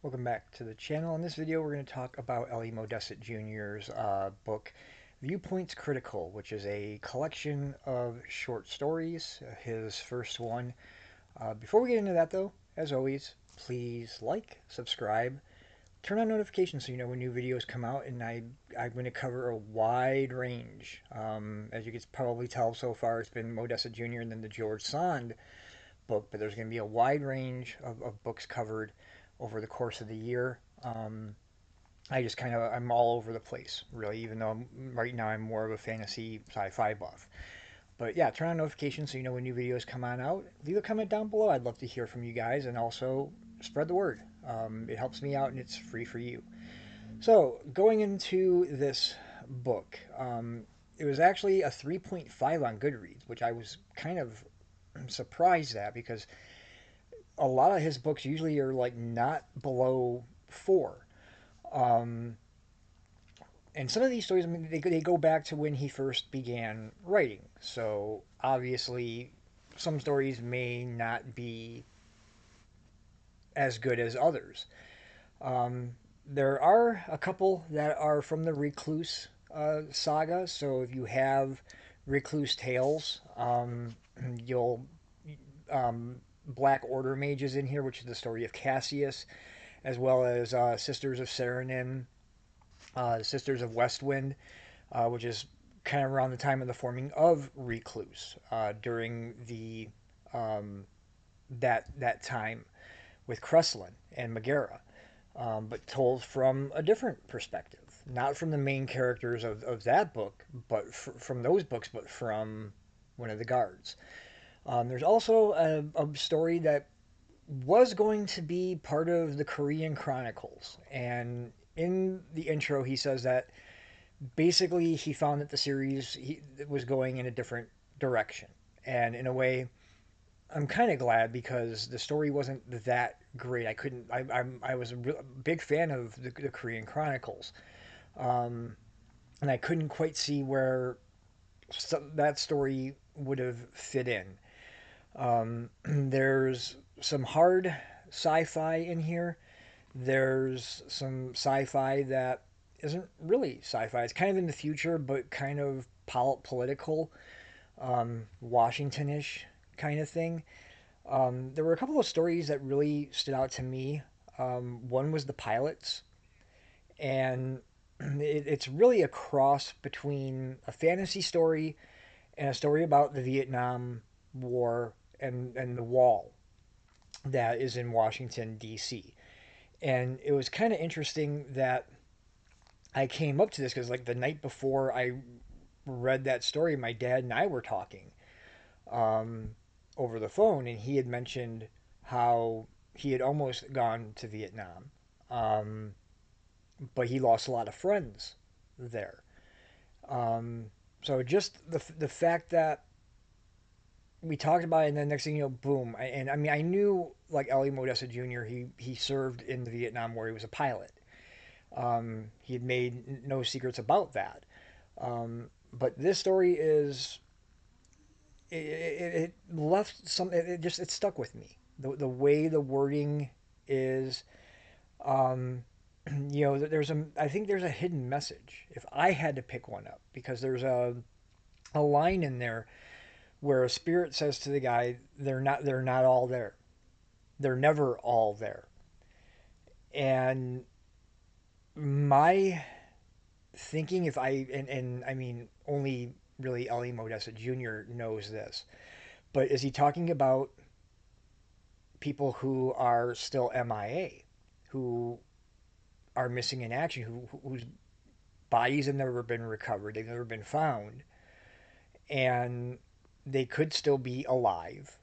Welcome back to the channel. In this video, we're going to talk about Modesitt Jr.'s book, Viewpoints Critical, which is a collection of short stories, his first one. Before we get into that, though, as always, please like, subscribe, turn on notifications so you know when new videos come out, and I'm going to cover a wide range. As you can probably tell so far, it's been Modesitt Jr. and then the George Sand book, but there's going to be a wide range of books covered over the course of the year. I just I'm all over the place, really, even though right now I'm more of a fantasy sci-fi buff. But yeah, turn on notifications so you know when new videos come on out. Leave a comment down below. I'd love to hear from you guys, and also spread the word. It helps me out, and it's free for you. So going into this book, it was actually a 3.5 on Goodreads, which I was kind of surprised at because a lot of his books usually are like not below four. Um, and some of these stories, I mean, they go back to when he first began writing. So obviously, some stories may not be as good as others. Um, there are a couple that are from the Recluse saga. So if you have Recluse Tales, you'll um, Black Order Mages in here, which is the story of Cassius, as well as Sisters of Serenin, Sisters of Westwind, which is kind of around the time of the forming of Recluse during the that time with Kreslin and Megara, but told from a different perspective, not from the main characters of that book, but from those books, but from one of the guards. There's also a story that was going to be part of the Korean Chronicles. And in the intro, he says that basically he found that the series was going in a different direction. And in a way, I'm kind of glad because the story wasn't that great. I couldn't. I was a big fan of the Korean Chronicles, um, and I couldn't quite see where that story would have fit in. There's some hard sci-fi in here. There's some sci-fi that isn't really sci-fi. It's kind of in the future, but kind of political, Washington-ish kind of thing. There were a couple of stories that really stood out to me. One was the pilots, and it's really a cross between a fantasy story and a story about the Vietnam War and the wall that is in Washington, D.C. And it was kind of interesting that I came up to this because, like, the night before I read that story, my dad and I were talking um, over the phone, and he had mentioned how he had almost gone to Vietnam, um, but he lost a lot of friends there. Um, so just the fact that we talked about it, and then next thing you know, boom. And I mean, I knew like Modesitt Jr. He served in the Vietnam War. He was a pilot. He had made no secrets about that. But this story is it left some. It stuck with me. The way the wording is. Um, there's I think there's a hidden message. If I had to pick one up, because there's a line in there where a spirit says to the guy, they're not all there. They're never all there. And my thinking, if I and I mean only really Ellie Modesitt Jr. knows this, but is he talking about people who are still MIA, who are missing in action, whose bodies have never been recovered, they've never been found, and they could still be alive,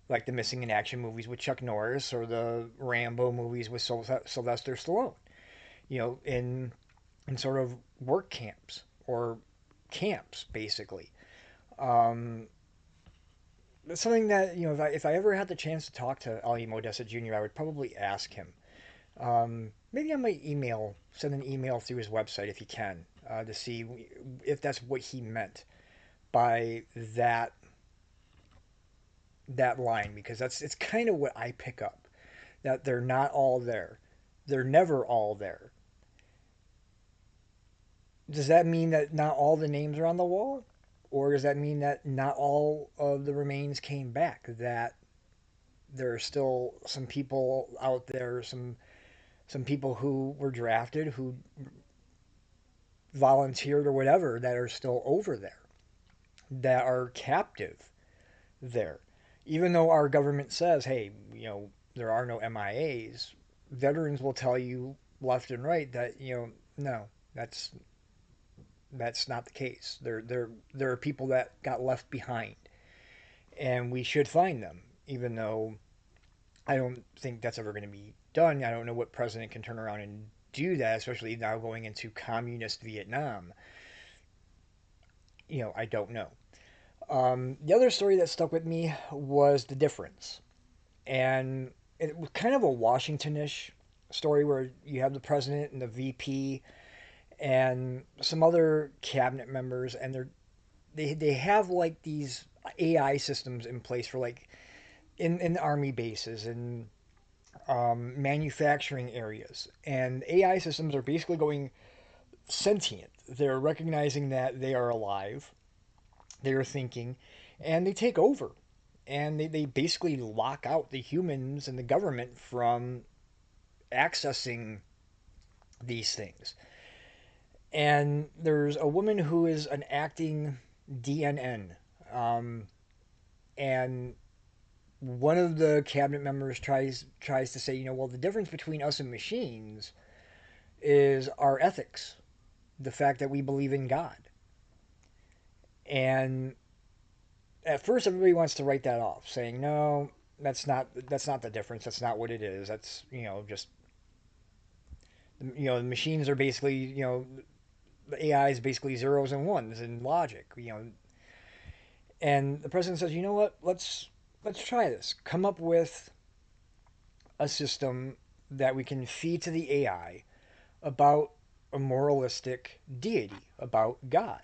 like the missing in action movies with Chuck Norris or the Rambo movies with Sylvester Stallone, in sort of work camps or camps, basically. Um, it's something that, if I ever had the chance to talk to Ali Modesitt Jr., I would probably ask him. Maybe I might send an email through his website if he can, to see if that's what he meant by that line, because it's kind of what I pick up, that they're not all there. they're never all there. Does that mean that not all the names are on the wall? Or does that mean that not all of the remains came back? That there are still some people out there, some people who were drafted, who volunteered or whatever, that are still over there, that are captive there. Even though our government says, hey, there are no MIAs, veterans will tell you left and right that, no, that's not the case. There are people that got left behind, and we should find them, even though I don't think that's ever going to be done. I don't know what president can turn around and do that, especially now going into communist Vietnam. I don't know. The other story that stuck with me was The Difference. And it was kind of a Washington-ish story where you have the president and the VP and some other cabinet members, and they have like these AI systems in place for like in army bases and manufacturing areas. And AI systems are basically going sentient. They're recognizing that they are alive, they are thinking, and they take over. And they basically lock out the humans and the government from accessing these things. And there's a woman who is an acting DNN. Um, and one of the cabinet members tries to say, well, the difference between us and machines is our ethics, the fact that we believe in God. And at first, everybody wants to write that off, saying, no, that's not the difference. That's not what it is. That's just the machines are basically the AI is basically zeros and ones in logic. And the president says, you know what? Let's try this. Come up with a system that we can feed to the AI about a moralistic deity, about God.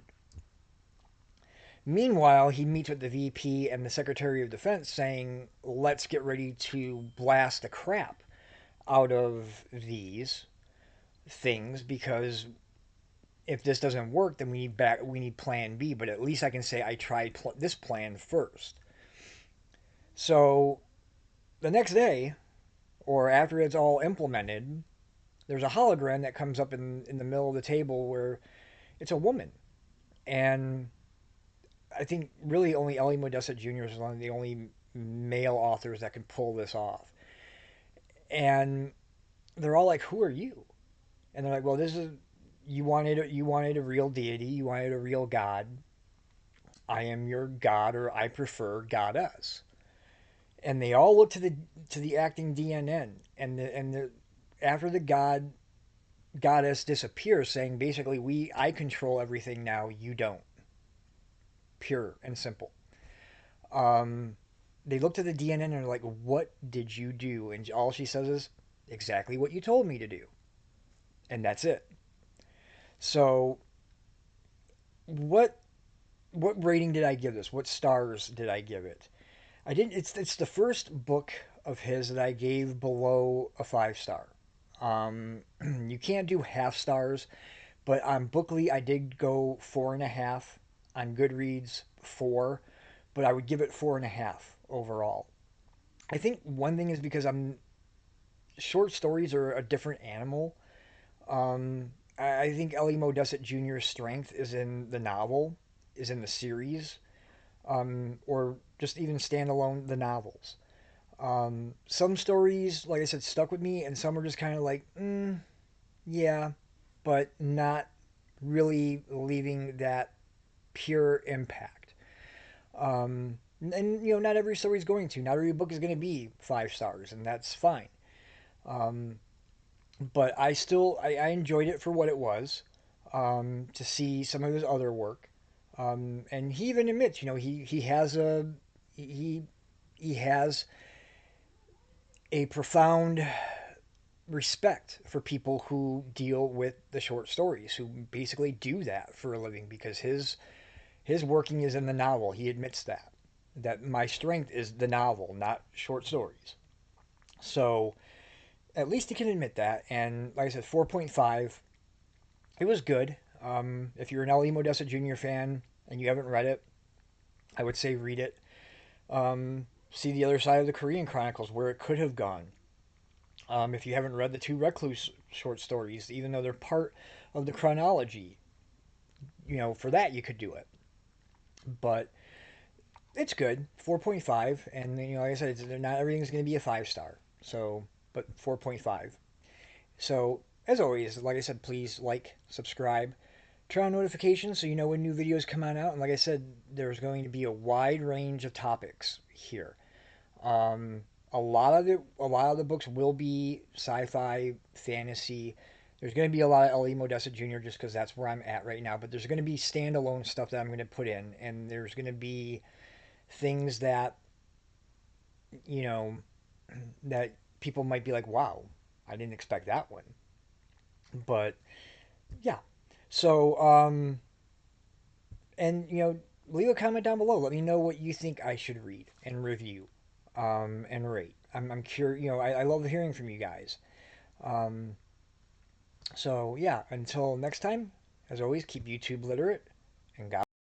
Meanwhile, he meets with the VP and the Secretary of Defense saying, let's get ready to blast the crap out of these things because if this doesn't work, then we need plan B, but at least I can say I tried this plan first. So the next day, or after it's all implemented, there's a hologram that comes up in the middle of the table where it's a woman. And I think really only Ellie Modesitt Jr. is one of the only male authors that can pull this off. And they're all like, "Who are you?" And they're like, "Well, this is you wanted a real deity, you wanted a real god. I am your god, or I prefer goddess." And they all look to the acting DNN, and after the goddess disappears, saying basically, I control everything now, you don't. Pure and simple. Um, they look to the DNN and are like, "What did you do?" And all she says is, "Exactly what you told me to do," and that's it. So, what what rating did I give this? What stars did I give it? I didn't. It's the first book of his that I gave below a 5 star. You can't do half stars, but on Bookly I did go 4.5. On Goodreads 4, but I would give it 4.5 overall. I think one thing is because I'm short stories are a different animal. I think Ellie Modesitt Jr.'s strength is in the novel, is in the series, or just even standalone the novels. Some stories, like I said, stuck with me, and some are just kind of like, yeah, but not really leaving that pure impact. And not every story is going to, not every book is going to be 5 stars, and that's fine. Um, but I enjoyed it for what it was. To see some of his other work, and he even admits, he he has a profound respect for people who deal with the short stories, who basically do that for a living, because his working is in the novel. He admits that my strength is the novel, not short stories. So at least he can admit that. And like I said, 4.5, it was good. If you're an L.E. Modesitt Jr. fan and you haven't read it, I would say read it. See the other side of the Korean Chronicles, where it could have gone. If you haven't read the two Recluse short stories, even though they're part of the chronology, for that you could do it. But it's good, 4.5, and like I said, not everything's going to be a 5 star. So, but 4.5. So, as always, like I said, please like, subscribe, turn on notifications so you know when new videos come on out. And like I said, there's going to be a wide range of topics here. Um, a lot of the books will be sci-fi, fantasy. There's going to be a lot of L.E. Modesitt Jr. just because that's where I'm at right now. But there's going to be standalone stuff that I'm going to put in, and there's going to be things that you know that people might be like, "Wow, I didn't expect that one." But yeah, so and leave a comment down below. Let me know what you think I should read and review, and rate. I'm curious. I love hearing from you guys. Um, so yeah, until next time, as always, keep YouTube literate and God.